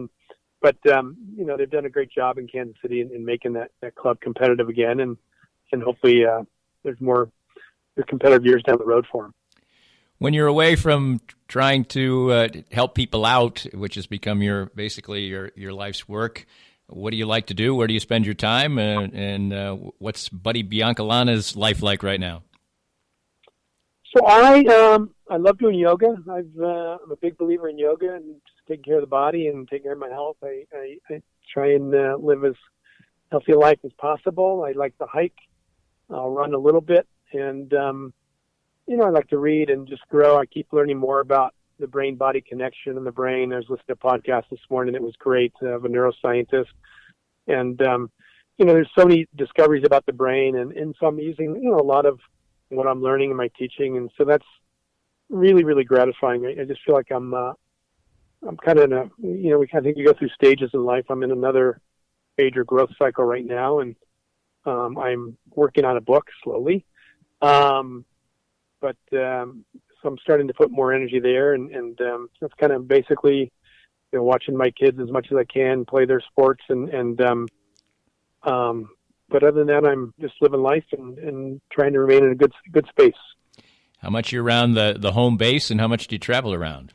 But they've done a great job in Kansas City in making that club competitive again, and hopefully there's competitive years down the road for them. When you're away from trying to help people out, which has become basically your life's work, what do you like to do? Where do you spend your time? And what's Buddy Biancalana's life like right now? So I love doing yoga. I'm a big believer in yoga and just taking care of the body and taking care of my health. I try and live as healthy a life as possible. I like to hike. I'll run a little bit, and I like to read and just grow. I keep learning more about the brain-body connection in the brain. I was listening to a podcast this morning. It was great of a neuroscientist. And, there's so many discoveries about the brain. And so I'm using, a lot of what I'm learning in my teaching. And so that's really, really gratifying. I just feel like I'm kind of in a, I think you go through stages in life. I'm in another major growth cycle right now. And I'm working on a book slowly. So I'm starting to put more energy there, and that's kind of basically, watching my kids as much as I can, play their sports, but other than that, I'm just living life and trying to remain in a good space. How much are you around the home base, and how much do you travel around?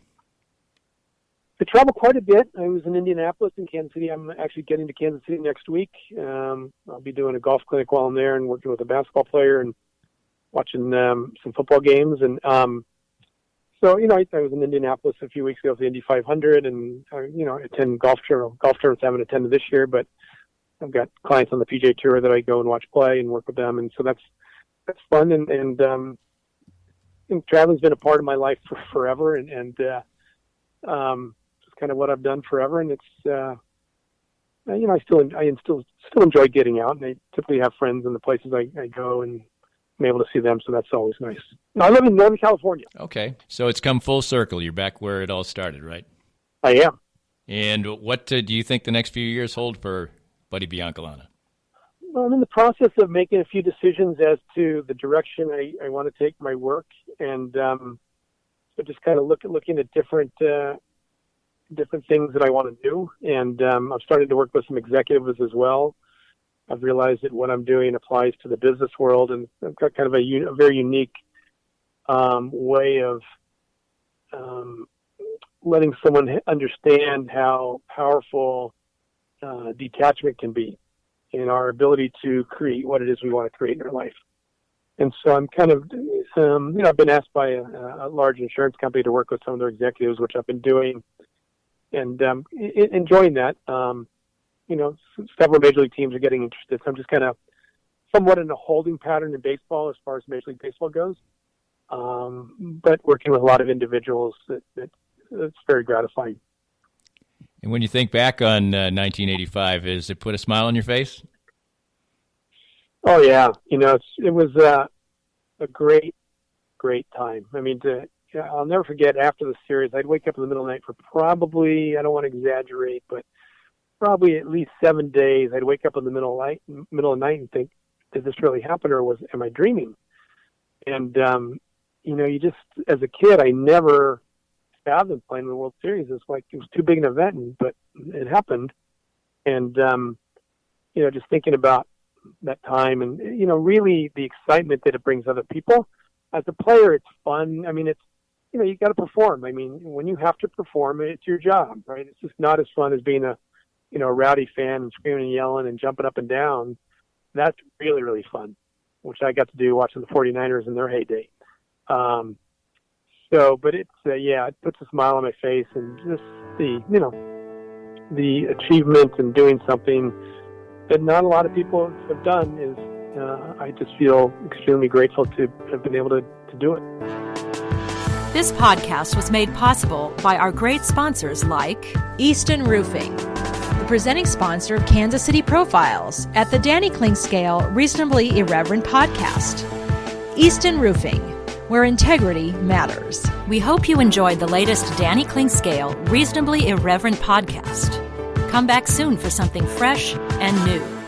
I travel quite a bit. I was in Indianapolis and Kansas City. I'm actually getting to Kansas City next week. I'll be doing a golf clinic while I'm there and working with a basketball player and watching some football games. And so, I was in Indianapolis a few weeks ago for the Indy 500, and, attend golf tournaments I haven't attended this year, but I've got clients on the PGA Tour that I go and watch play and work with them. And so that's fun. And traveling's been a part of my life for forever. And it's kind of what I've done forever. And it's, I still enjoy getting out, and I typically have friends in the places I go, and I'm able to see them, so that's always nice. I live in Northern California. Okay, so it's come full circle. You're back where it all started, right? I am. And what do you think the next few years hold for Buddy Biancalana? Well, I'm in the process of making a few decisions as to the direction I want to take my work, and so just kind of looking at different things that I want to do, and I've started to work with some executives as well. I've realized that what I'm doing applies to the business world, and I've got kind of a very unique way of letting someone understand how powerful detachment can be in our ability to create what it is we want to create in our life. And so I'm kind of, I've been asked by a large insurance company to work with some of their executives, which I've been doing, and enjoying that. Several major league teams are getting interested. So I'm just kind of somewhat in a holding pattern in baseball as far as Major League Baseball goes. But working with a lot of individuals, it's very gratifying. And when you think back on 1985, does it put a smile on your face? Oh, yeah. It was a great time. I mean, I'll never forget after the series, I'd wake up in the middle of the night for probably, I don't want to exaggerate, but probably at least 7 days. I'd wake up in the middle of the night and think, did this really happen, or am I dreaming? And, you just, as a kid, I never fathomed playing in the World Series. It was too big an event, but it happened. And, just thinking about that time and, really the excitement that it brings other people. As a player, it's fun. I mean, it's, you got to perform. I mean, when you have to perform, it's your job, right? It's just not as fun as being a rowdy fan and screaming and yelling and jumping up and down. That's really, really fun, which I got to do watching the 49ers in their heyday. But it's, it puts a smile on my face, and just the achievement and doing something that not a lot of people have done is, I just feel extremely grateful to have been able to do it. This podcast was made possible by our great sponsors like Easton Roofing, the presenting sponsor of Kansas City Profiles at the Danny Kling Scale Reasonably Irreverent podcast. Easton Roofing, where integrity matters. We hope you enjoyed the latest Danny Kling Scale Reasonably Irreverent podcast. Come back soon for something fresh and new.